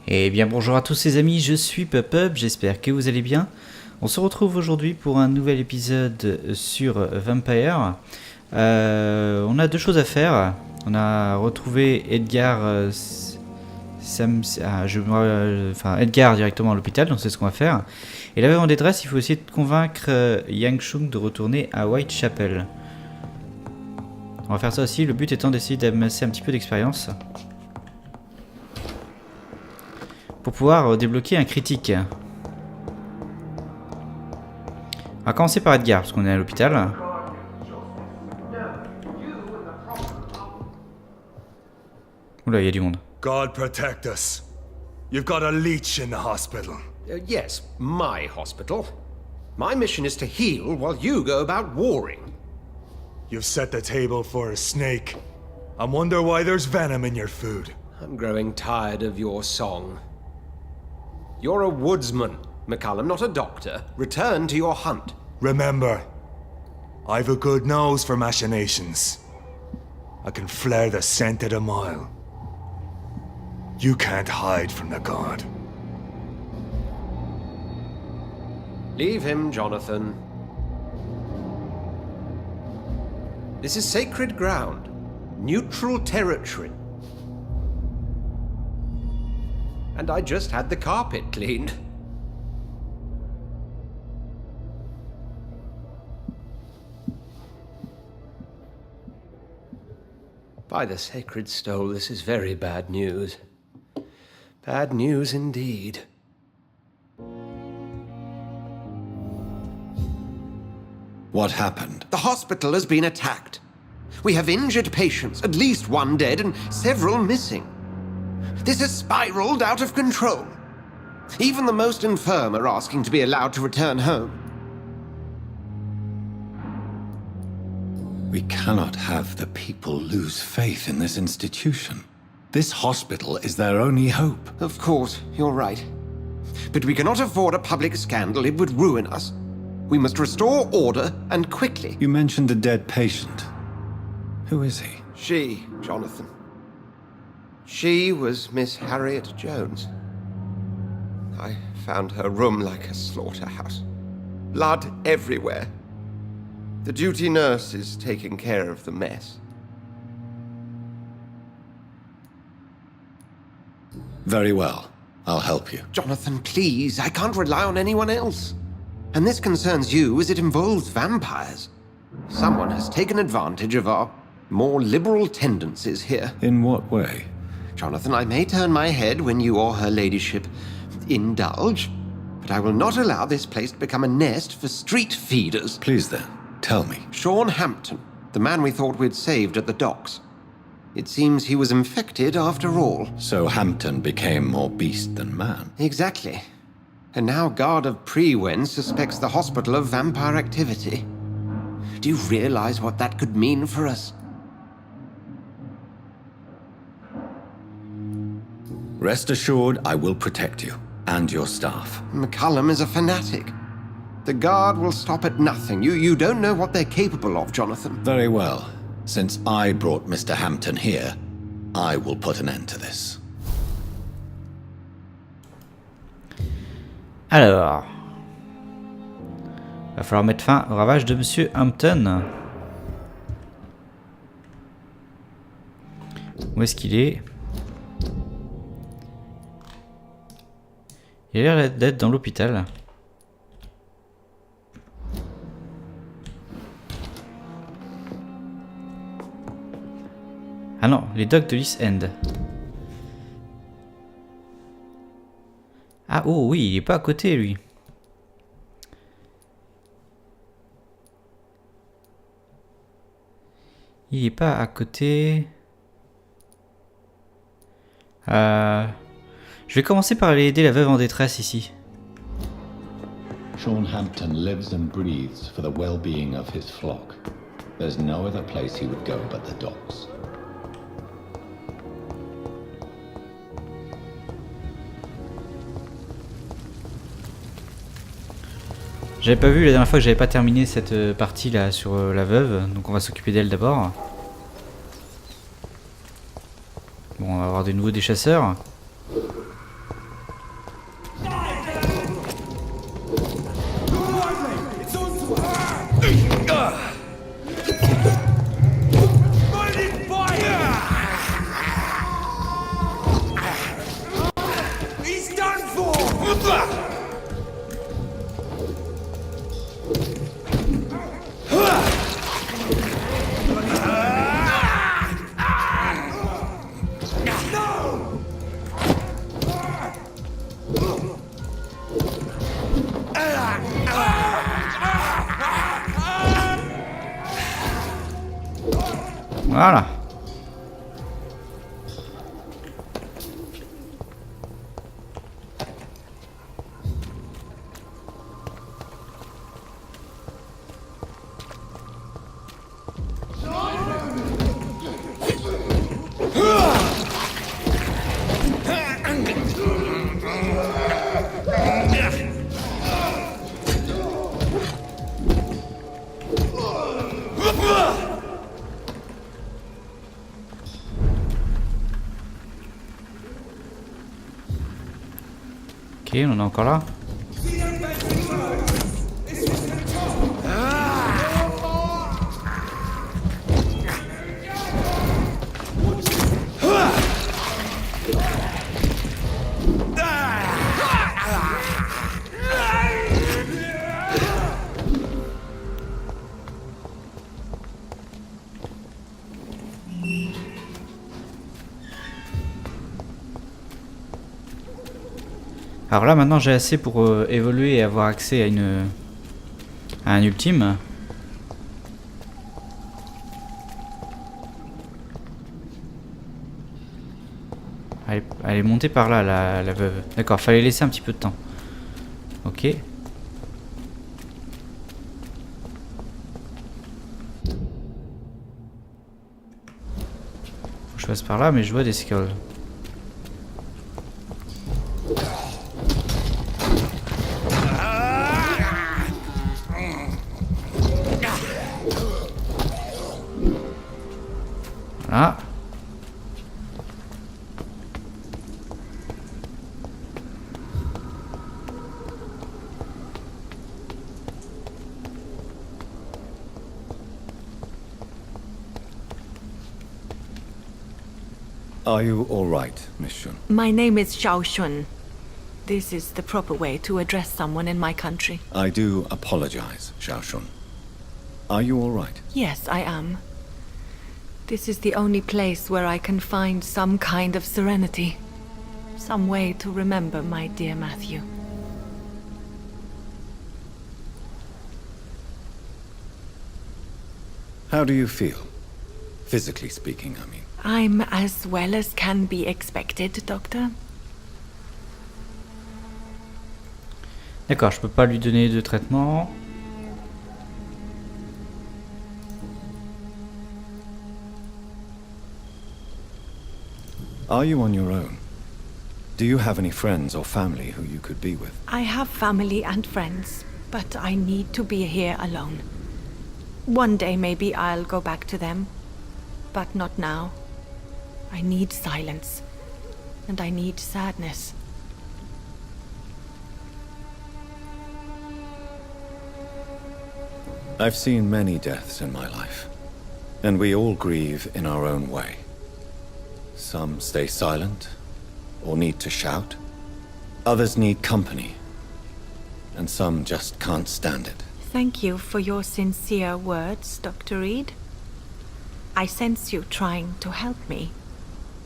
Et bien bonjour à tous les amis, je suis Pup, j'espère que vous allez bien. On se retrouve aujourd'hui pour un nouvel épisode sur Vampyr. On a deux choses à faire. On a retrouvé Edgar, Edgar directement à l'hôpital, donc c'est ce qu'on va faire. Et la Veuve en détresse, il faut essayer de convaincre Yang Chung de retourner à Whitechapel. On va faire ça aussi, le but étant d'essayer d'amasser un petit peu d'expérience. Pour pouvoir débloquer un critique. On va commencer par Edgar, parce qu'on est à l'hôpital. Oula, il y a du monde. God protect us. You've got a leech in the hospital. Yes, my hospital. My mission is to heal while you go about warring. You've set the table for a snake. I wonder why there's venom in your food. I'm growing tired of your song. You're a woodsman, McCallum, not a doctor. Return to your hunt. Remember, I've a good nose for machinations. I can flare the scent at a mile. You can't hide from the god. Leave him, Jonathan. This is sacred ground. Neutral territory. And I just had the carpet cleaned. By the sacred stole, this is very bad news. Bad news indeed. What happened? The hospital has been attacked. We have injured patients, at least one dead and several missing. This has spiraled out of control. Even the most infirm are asking to be allowed to return home. We cannot have the people lose faith in this institution. This hospital is their only hope. Of course, you're right. But we cannot afford a public scandal. It would ruin us. We must restore order, and quickly. You mentioned a dead patient. Who is he? She, Jonathan. She was Miss Harriet Jones. I found her room like a slaughterhouse. Blood everywhere. The duty nurse is taking care of the mess. Very well. I'll help you. Jonathan, please. I can't rely on anyone else. And this concerns you as it involves vampires. Someone has taken advantage of our more liberal tendencies here. In what way? Jonathan, I may turn my head when you or her ladyship indulge, but I will not allow this place to become a nest for street feeders. Please then, tell me. Sean Hampton, the man we thought we'd saved at the docks. It seems he was infected after all. So Hampton became more beast than man. Exactly. And now Guard of Prewen suspects the hospital of vampire activity. Do you realize what that could mean for us? Rest assured, I will protect you and your staff. McCallum is a fanatic. The Guard will stop at nothing. You don't know what they're capable of, Jonathan. Very well. Since I brought Mr. Hampton here, I will put an end to this. Alors, va falloir mettre fin au ravage de Monsieur Hampton. Où est-ce qu'il est? Il a l'air d'être dans l'hôpital. Ah non, les docks de l'East End. Ah oh oui, il est pas à côté lui. Il est pas à côté. Je vais commencer par aller aider la veuve en détresse ici. Sean Hampton lives and breathes for the well-being of his flock. There's no other place he would go but the docks. J'avais pas vu la dernière fois que j'avais pas terminé cette partie là sur la veuve, donc on va s'occuper d'elle d'abord. Bon, on va avoir de nouveau des chasseurs. Voilà. Ok, on en est encore là. Alors là maintenant j'ai assez pour évoluer et avoir accès à un ultime. Elle est montée par là la veuve. D'accord, fallait laisser un petit peu de temps. Ok. Faut que je passe par là mais je vois des scrolls. Ah. Are you all right, Miss Shun? My name is Xiao Shun. This is the proper way to address someone in my country. I do apologize, Xiao Shun. Are you all right? Yes, I am. This is the only place where I can find some kind of serenity. Some way to remember my dear Matthew. How do you feel? Physically speaking, I mean. I'm as well as can be expected, Doctor. D'accord, je peux pas lui donner de traitement. Are you on your own? Do you have any friends or family who you could be with? I have family and friends, but I need to be here alone. One day maybe I'll go back to them, but not now. I need silence, and I need sadness. I've seen many deaths in my life, and we all grieve in our own way. Some stay silent, or need to shout. Others need company, and some just can't stand it. Thank you for your sincere words, Dr. Reed. I sense you trying to help me,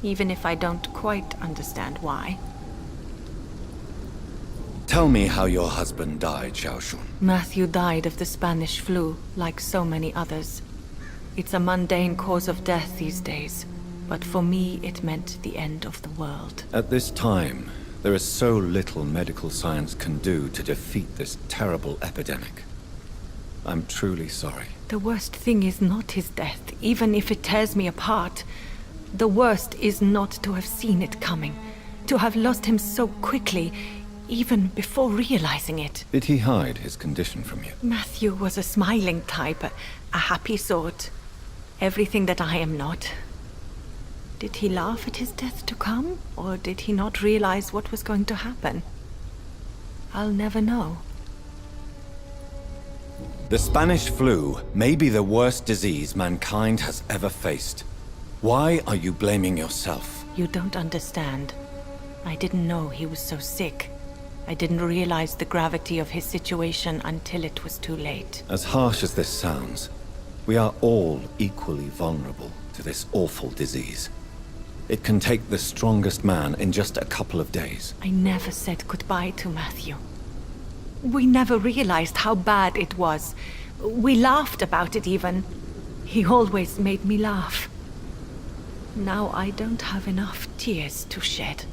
even if I don't quite understand why. Tell me how your husband died, Xiao Shun. Matthew died of the Spanish flu, like so many others. It's a mundane cause of death these days, but for me it meant the end of the world. At this time, there is so little medical science can do to defeat this terrible epidemic. I'm truly sorry. The worst thing is not his death, even if it tears me apart. The worst is not to have seen it coming, to have lost him so quickly, even before realizing it. Did he hide his condition from you? Matthew was a smiling type, a happy sort. Everything that I am not. Did he laugh at his death to come, or did he not realize what was going to happen? I'll never know. The Spanish flu may be the worst disease mankind has ever faced. Why are you blaming yourself? You don't understand. I didn't know he was so sick. I didn't realize the gravity of his situation until it was too late. As harsh as this sounds, we are all equally vulnerable to this awful disease. It can take the strongest man in just a couple of days. I never said goodbye to Matthew. We never realized how bad it was. We laughed about it even. He always made me laugh. Now I don't have enough tears to shed.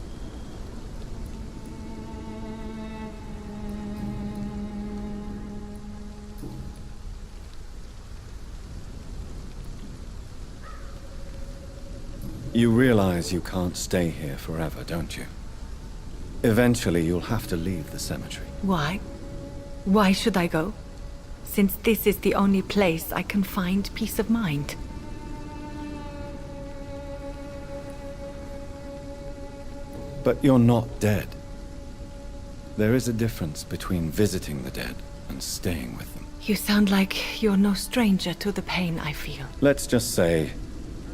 You realize you can't stay here forever, don't you? Eventually you'll have to leave the cemetery. Why? Why should I go? Since this is the only place I can find peace of mind. But you're not dead. There is a difference between visiting the dead and staying with them. You sound like you're no stranger to the pain I feel. Let's just say,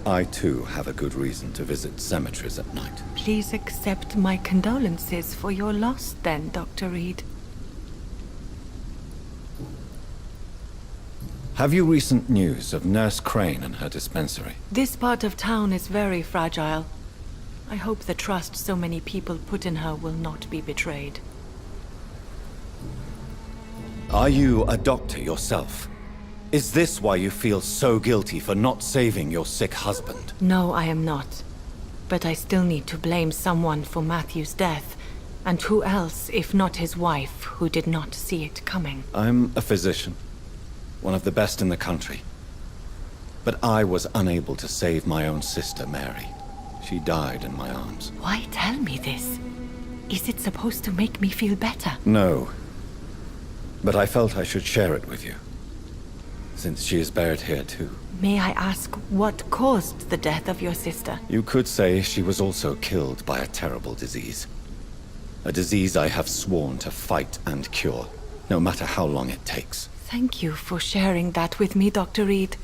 I too have a good reason to visit cemeteries at night. Please accept my condolences for your loss then, Dr. Reed. Have you recent news of Nurse Crane and her dispensary? This part of town is very fragile. I hope the trust so many people put in her will not be betrayed. Are you a doctor yourself? Is this why you feel so guilty for not saving your sick husband? No, I am not. But I still need to blame someone for Matthew's death. And who else, if not his wife, who did not see it coming? I'm a physician, one of the best in the country. But I was unable to save my own sister, Mary. She died in my arms. Why tell me this? Is it supposed to make me feel better? No. But I felt I should share it with you, since she is buried here too. May I ask what caused the death of your sister? You could say she was also killed by a terrible disease. A disease I have sworn to fight and cure, no matter how long it takes. Thank you for sharing that with me, Dr. Reed.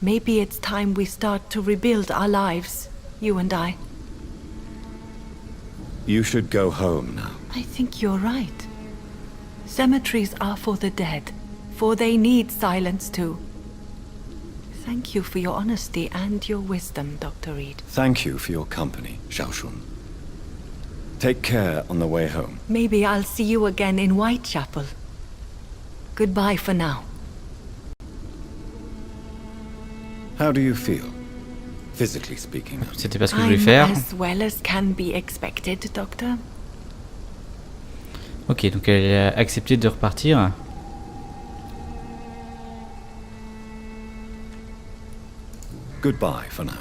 Maybe it's time we start to rebuild our lives, you and I. You should go home now. I think you're right. Cemeteries are for the dead, for they need silence too. Thank you for your honesty and your wisdom, Dr. Reed. Thank you for your company, Xiaoshun. Take care on the way home. Maybe I'll see you again in Whitechapel. Goodbye for now. How do you feel, physically speaking? C'était pas ce que je voulais faire. I'm as well as can be expected, Doctor. Ok, donc elle a accepté de repartir. Goodbye for now.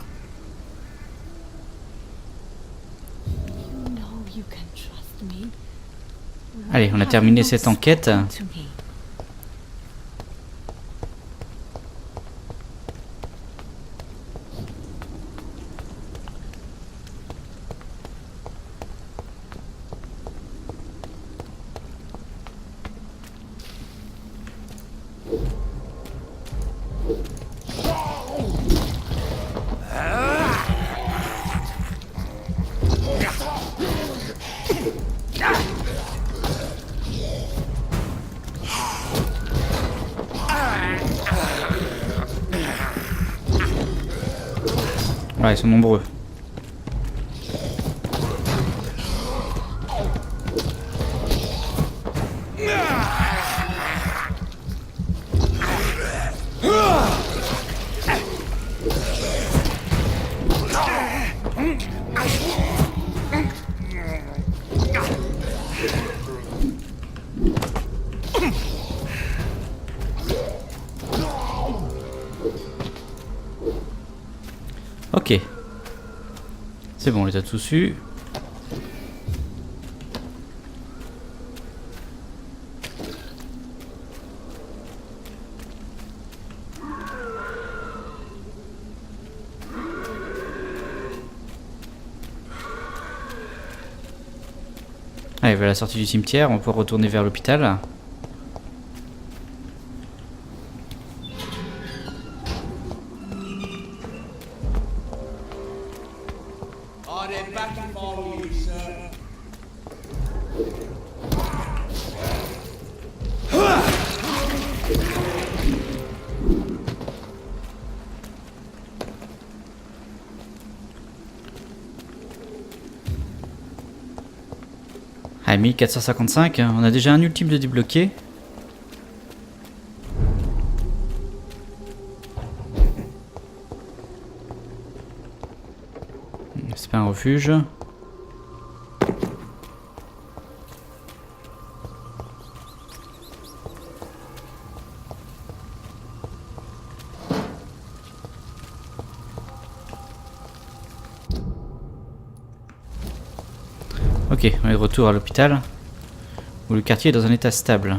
You know you can trust me. Allez, on a terminé cette enquête. To me. Ouais, ils sont nombreux. Ok. C'est bon, on les a tous eus. Allez, vers la sortie du cimetière, on peut retourner vers l'hôpital. Ah, 1455, on a déjà un ultime de débloquer. C'est pas un refuge. Ok, on est de retour à l'hôpital, où le quartier est dans un état stable.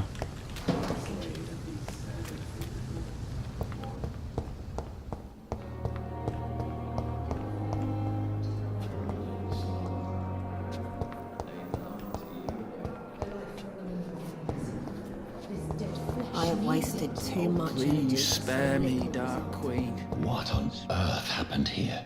I have wasted too much energy. Please spare me, Dark Queen. What on earth happened here?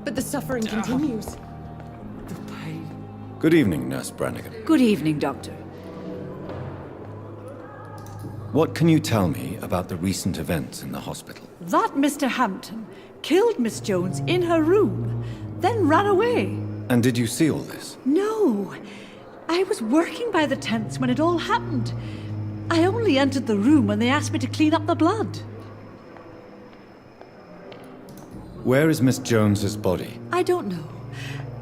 But the suffering continues. The pain. Good evening, Nurse Brannigan. Good evening, Doctor. What can you tell me about the recent events in the hospital? That Mr. Hampton killed Miss Jones in her room, then ran away. And did you see all this? No, I was working by the tents when it all happened. I only entered the room when they asked me to clean up the blood. Where is Miss Jones's body? I don't know.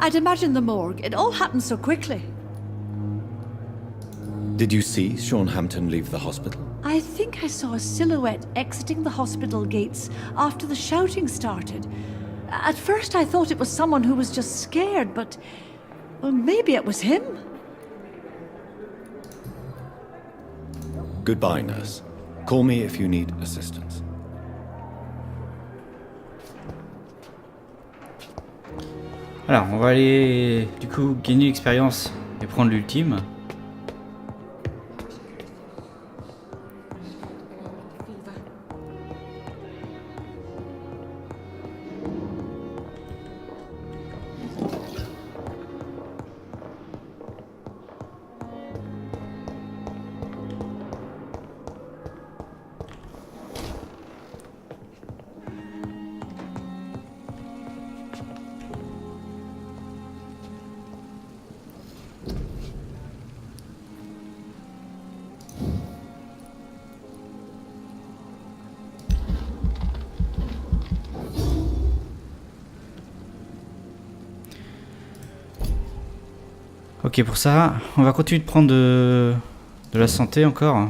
I'd imagine the morgue. It all happened so quickly. Did you see Sean Hampton leave the hospital? I think I saw a silhouette exiting the hospital gates after the shouting started. At first I thought it was someone who was just scared, but... well, maybe it was him? Goodbye, nurse. Call me if you need assistance. Alors, on va aller du coup gagner l'expérience et prendre l'ultime. Ok, pour ça, on va continuer de prendre de la santé encore.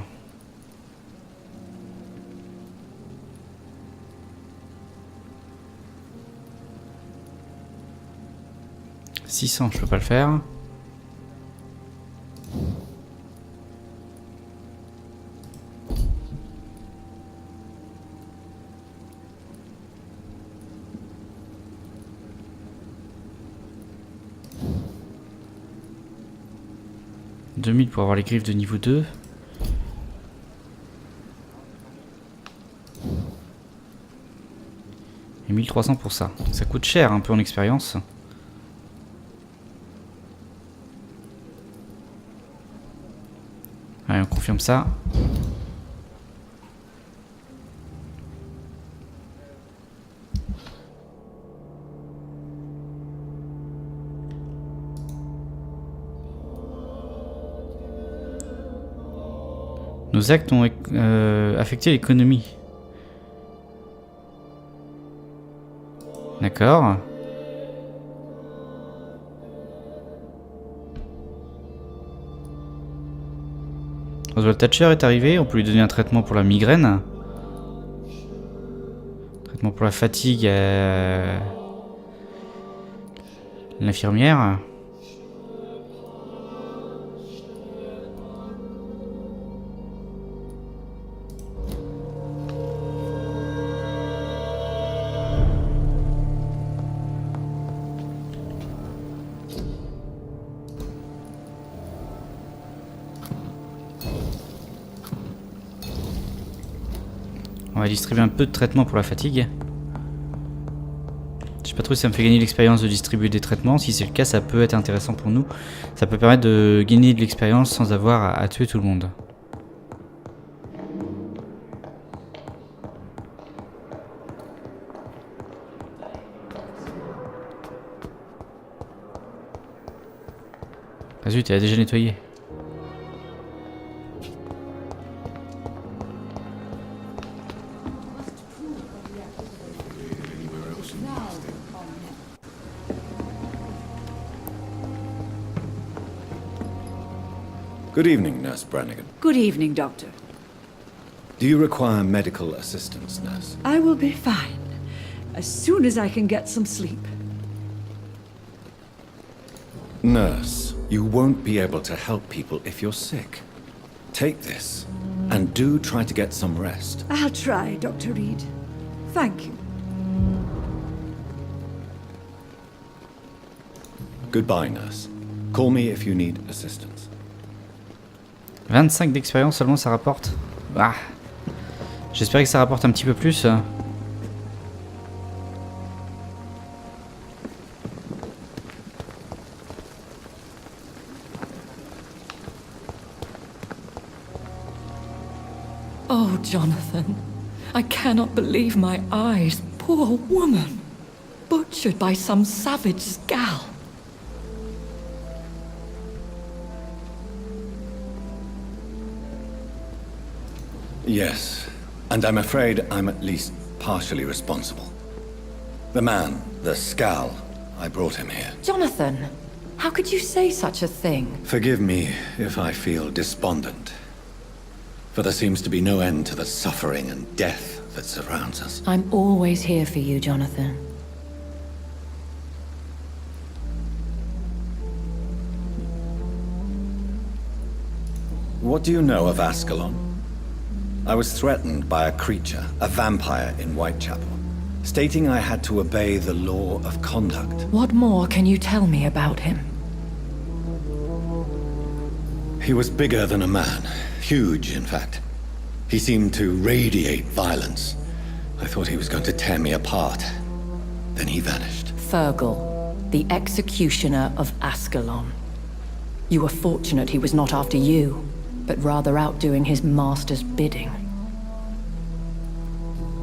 « 600, je peux pas le faire. » « 2000 pour avoir les griffes de niveau 2. » Et 1300 pour ça. Ça coûte cher un peu en expérience. Allez, on confirme ça. Nos actes ont affecté l'économie. D'accord. Oswald Thatcher est arrivé, on peut lui donner un traitement pour la migraine. Traitement pour la fatigue à l'infirmière. On va distribuer un peu de traitement pour la fatigue. Je sais pas trop si ça me fait gagner l'expérience de distribuer des traitements. Si c'est le cas, ça peut être intéressant pour nous. Ça peut permettre de gagner de l'expérience sans avoir à tuer tout le monde. Ah zut, elle a déjà nettoyé. Good evening, Nurse Brannigan. Good evening, Doctor. Do you require medical assistance, Nurse? I will be fine as soon as I can get some sleep. Nurse, you won't be able to help people if you're sick. Take this, and do try to get some rest. I'll try, Dr. Reed. Thank you. Goodbye, Nurse. Call me if you need assistance. 25 d'expérience seulement ça rapporte. Ah. J'espérais que ça rapporte un petit peu plus. Oh, Jonathan. I cannot believe my eyes. Poor woman. Butchered by some savage scowl. Yes, and I'm afraid I'm at least partially responsible. The man, the scowl, I brought him here. Jonathan, how could you say such a thing? Forgive me if I feel despondent, for there seems to be no end to the suffering and death that surrounds us. I'm always here for you, Jonathan. What do you know of Ascalon? I was threatened by a creature, a vampire in Whitechapel, stating I had to obey the law of conduct. What more can you tell me about him? He was bigger than a man. Huge, in fact. He seemed to radiate violence. I thought he was going to tear me apart. Then he vanished. Fergal, the executioner of Ascalon. You were fortunate he was not after you, but rather out doing his master's bidding.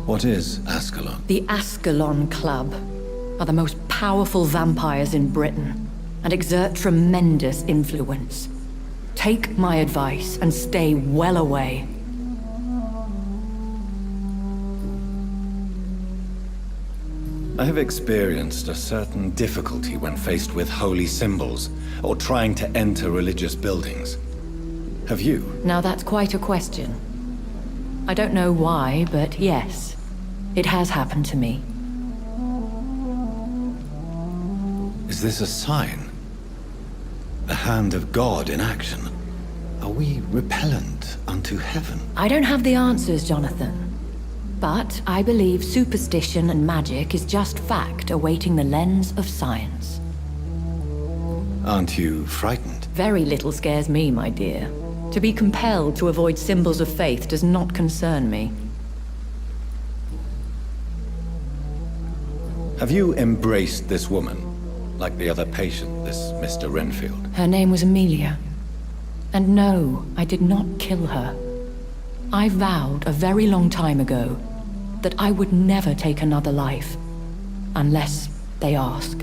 What is Ascalon? The Ascalon Club are the most powerful vampires in Britain and exert tremendous influence. Take my advice and stay well away. I have experienced a certain difficulty when faced with holy symbols or trying to enter religious buildings. Have you? Now that's quite a question. I don't know why, but yes, it has happened to me. Is this a sign? The hand of God in action? Are we repellent unto heaven? I don't have the answers, Jonathan. But I believe superstition and magic is just fact awaiting the lens of science. Aren't you frightened? Very little scares me, my dear. To be compelled to avoid symbols of faith does not concern me. Have you embraced this woman, like the other patient, this Mr. Renfield? Her name was Amelia. And no, I did not kill her. I vowed a very long time ago that I would never take another life, unless they ask.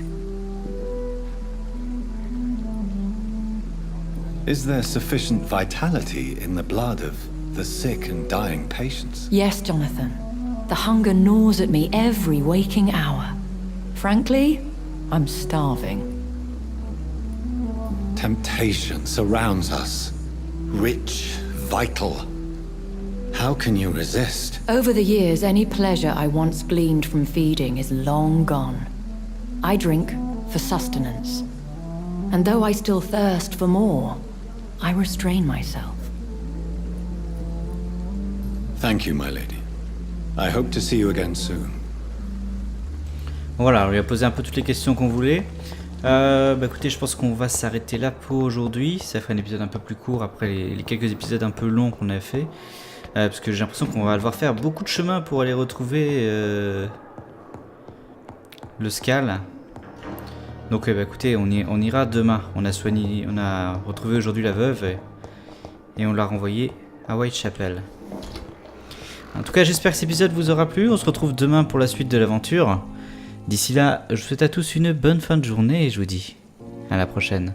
Is there sufficient vitality in the blood of the sick and dying patients? Yes, Jonathan. The hunger gnaws at me every waking hour. Frankly, I'm starving. Temptation surrounds us. Rich, vital. How can you resist? Over the years, any pleasure I once gleaned from feeding is long gone. I drink for sustenance. And though I still thirst for more, I restrain myself. Thank you, my lady. I hope to see you again soon. Voilà, on lui a posé un peu toutes les questions qu'on voulait. Bah écoutez, je pense qu'on va s'arrêter là pour aujourd'hui. Ça fait un épisode un peu plus court après les quelques épisodes un peu longs qu'on a fait. Parce que j'ai l'impression qu'on va devoir faire beaucoup de chemin pour aller retrouver le scal. Donc bah, écoutez, on ira demain. On a retrouvé aujourd'hui la veuve et on l'a renvoyée à Whitechapel. En tout cas, j'espère que cet épisode vous aura plu. On se retrouve demain pour la suite de l'aventure. D'ici là, je vous souhaite à tous une bonne fin de journée et je vous dis à la prochaine.